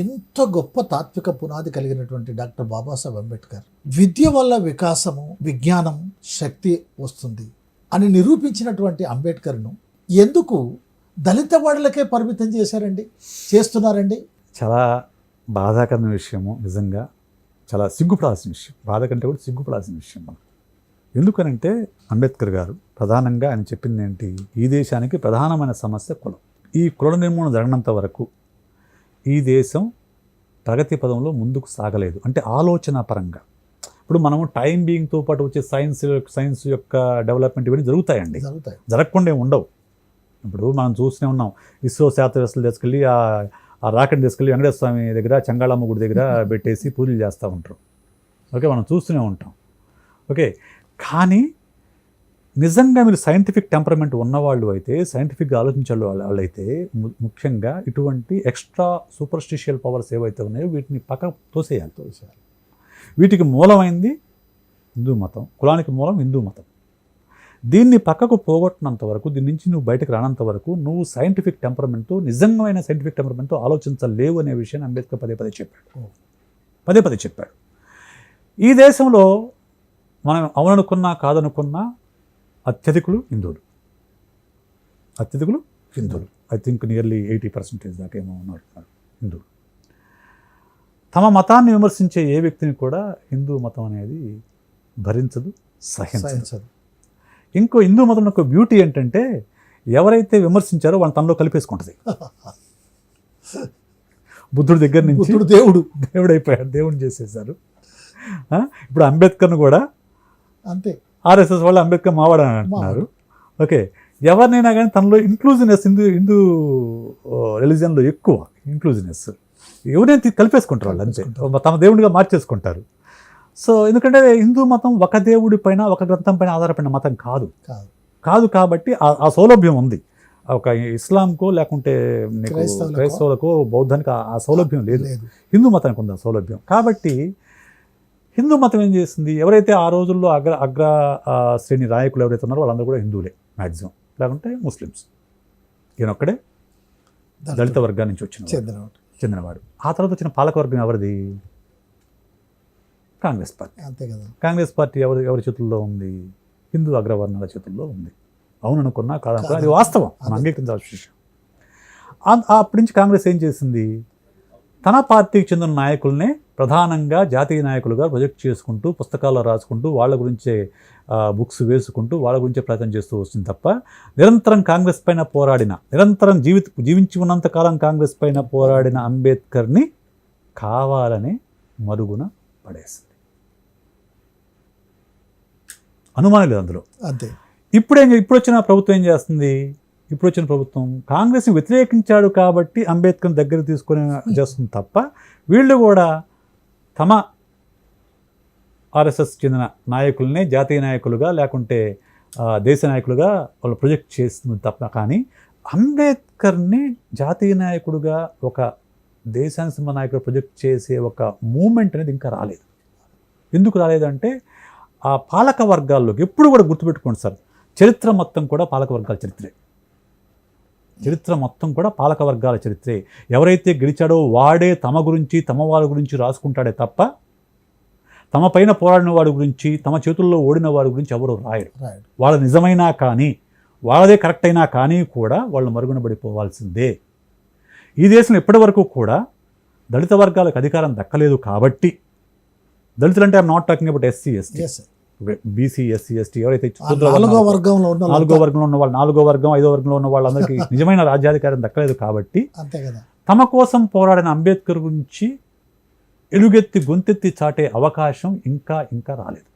ఎంత గొప్ప తాత్విక పునాది కలిగినటువంటి డాక్టర్ బాబాసాహెబ్ అంబేద్కర్ విద్య వల్ల వికాసము, విజ్ఞానం, శక్తి వస్తుంది అని నిరూపించినటువంటి అంబేద్కర్ను ఎందుకు దళిత వాడలకే పరిమితం చేస్తున్నారండి? చాలా బాధాకరమైన విషయము, నిజంగా చాలా సిగ్గుపడాల్సిన విషయం. బాధ కంటే కూడా సిగ్గుపడాల్సిన విషయం మనం. ఎందుకనంటే అంబేద్కర్ గారు ప్రధానంగా ఆయన చెప్పింది ఏంటి, ఈ దేశానికి ప్రధానమైన సమస్య కులం. ఈ కుల నిర్మూలన జరగనంత వరకు ఈ దేశం ప్రగతి పదంలో ముందుకు సాగలేదు. అంటే ఆలోచన పరంగా ఇప్పుడు మనము టైం బీయింగ్తో పాటు వచ్చే సైన్స్ యొక్క డెవలప్మెంట్ ఇవన్నీ జరుగుతాయండి, జరగకుండా ఉండవు. ఇప్పుడు మనం చూస్తూనే ఉన్నాం, ఇస్రో శాస్త్రవేత్తలు తీసుకెళ్ళి ఆ రాకెట్ తీసుకెళ్ళి వెంకటేశ్వర స్వామి దగ్గర, చెంగాళమ్మ గుడి దగ్గర పెట్టేసి పూజలు చేస్తూ ఉంటారు. ఓకే, మనం చూస్తూనే ఉంటాం. ఓకే, కానీ నిజంగా మీరు సైంటిఫిక్ టెంపరమెంట్ ఉన్నవాళ్ళు అయితే, సైంటిఫిక్గా ఆలోచించే వాళ్ళైతే, ముఖ్యంగా ఇటువంటి ఎక్స్ట్రా సూపర్స్టిషియల్ పవర్స్ ఏవైతే ఉన్నాయో వీటిని పక్కకు తోసేయాలి. వీటికి మూలమైంది హిందూ మతం, కులానికి మూలం హిందూ మతం. దీన్ని పక్కకు పోగొట్టినంత వరకు, దీని నుంచి నువ్వు బయటకు రానంత వరకు నువ్వు సైంటిఫిక్ టెంపరమెంట్తో, నిజమైన సైంటిఫిక్ టెంపరమెంట్తో ఆలోచించలేవు అనే విషయాన్ని అంబేద్కర్ పదే పదే చెప్పాడు. ఈ దేశంలో మనం అవుననుకున్నా కాదనుకున్నా అత్యధికులు హిందువులు. ఐ థింక్ నియర్లీ 80% దాకా ఏమో ఉన్నారు హిందువులు. తమ మతాన్ని విమర్శించే ఏ వ్యక్తిని కూడా హిందూ మతం అనేది భరించదు, సహించదు. ఇంకో హిందూ మతం యొక్క బ్యూటీ ఏంటంటే, ఎవరైతే విమర్శించారో వాళ్ళని తనలో కలిపేసుకుంటుంది. బుద్ధుడి దగ్గర నుంచి దేవుడు అయిపోయాడు, దేవుడిని చేసేసారు. ఇప్పుడు అంబేద్కర్ను కూడా అంతే, ఆర్ఎస్ఎస్ వాళ్ళు అంబేద్కర్ మావాడు అని అంటున్నారు. ఓకే, ఎవరినైనా కానీ తనలో ఇంక్లూజివ్నెస్, హిందూ రిలీజియన్లో ఎక్కువ ఇంక్లూజివ్నెస్, ఎవరైనా కలిపేసుకుంటారు వాళ్ళు, అంతే, తమ దేవుడిగా మార్చేసుకుంటారు. సో ఎందుకంటే హిందూ మతం ఒక దేవుడి పైన, ఒక గ్రంథం పైన ఆధారపడిన మతం కాదు. కాబట్టి ఆ సౌలభ్యం ఉంది. ఒక ఇస్లాంకో లేకుంటే క్రైస్తవులకో బౌద్ధానికి ఆ సౌలభ్యం లేదు. హిందూ మతానికి ఉంది ఆ సౌలభ్యం. కాబట్టి హిందూ మతం ఏం చేస్తుంది, ఎవరైతే ఆ రోజుల్లో అగ్ర శ్రేణి నాయకులు ఎవరైతే ఉన్నారో వాళ్ళందరూ కూడా హిందువులే మ్యాక్సిమం, లేకుంటే ముస్లిమ్స్. ఈయనొక్కడే దళిత వర్గాన్ని నుంచి చెందినవాడు. ఆ తర్వాత వచ్చిన పాలకవర్గం ఎవరిది? కాంగ్రెస్ పార్టీ. అంతే కదా. కాంగ్రెస్ పార్టీ ఎవరి చేతుల్లో ఉంది? హిందూ అగ్రవర్ణాల చేతుల్లో ఉంది. అవుననుకున్నా కాదనుకున్నా అది వాస్తవం, మనం అంగీకరించాల్సిన విషయం. అప్పటి నుంచి కాంగ్రెస్ ఏం చేసింది, తన పార్టీకి చెందిన నాయకుల్నే ప్రధానంగా జాతీయ నాయకులుగా ప్రొజెక్ట్ చేసుకుంటూ, పుస్తకాల్లో రాసుకుంటూ, వాళ్ళ గురించే బుక్స్ వేసుకుంటూ, వాళ్ళ గురించే ప్రయత్నం చేస్తూ వస్తుంది తప్ప, నిరంతరం కాంగ్రెస్ పైన పోరాడిన, నిరంతరం జీవించి ఉన్నంతకాలం కాంగ్రెస్ పైన పోరాడిన అంబేద్కర్ని కావాలని మరుగున పడేసింది. అనుమానం లేదు అందులో. అంతే. ఇప్పుడు వచ్చిన ప్రభుత్వం ఏం చేస్తుంది? ఇప్పుడు వచ్చిన ప్రభుత్వం కాంగ్రెస్ని వ్యతిరేకించాడు కాబట్టి అంబేద్కర్ని దగ్గర తీసుకొని చేస్తుంది తప్ప, వీళ్ళు కూడా తమ ఆర్ఎస్ఎస్ చెందిన నాయకులనే జాతీయ నాయకులుగా లేకుంటే దేశ నాయకులుగా వాళ్ళు ప్రొజెక్ట్ చేస్తుంది తప్ప, కానీ అంబేద్కర్ని జాతీయ నాయకుడుగా, ఒక దేశానికి సంబంధించిన నాయకుడు ప్రొజెక్ట్ చేసే ఒక మూమెంట్ అనేది ఇంకా రాలేదు. ఎందుకు రాలేదంటే, ఆ పాలక వర్గాల్లోకి ఎప్పుడు కూడా గుర్తుపెట్టుకోండి సార్, చరిత్ర మొత్తం కూడా పాలక వర్గాల చరిత్రే. ఎవరైతే గెలిచాడో వాడే తమ గురించి, తమ వాళ్ళ గురించి రాసుకుంటాడే తప్ప, తమ పైన పోరాడిన వాడి గురించి, తమ చేతుల్లో ఓడిన వాడి గురించి ఎవరు రాయరు. వాళ్ళ నిజమైనా కానీ, వాళ్ళదే కరెక్ట్ అయినా కానీ కూడా వాళ్ళు మరుగున పడిపోవాల్సిందే. ఈ దేశంలో ఇప్పటి వరకు కూడా దళిత వర్గాలకు అధికారం దక్కలేదు కాబట్టి, దళితులు అంటే I'm not talking about SC, ST, BC, SC, ST, ఎవరైతే నాలుగో వర్గంలో ఉన్న వాళ్ళు, 4వ వర్గం 5వ వర్గంలో ఉన్న వాళ్ళందరికీ నిజమైన రాజ్యాధికారం దక్కలేదు కాబట్టి, తమ కోసం పోరాడిన అంబేద్కర్ గురించి ఎలుగెత్తి గొంతెత్తి చాటే అవకాశం ఇంకా రాలేదు.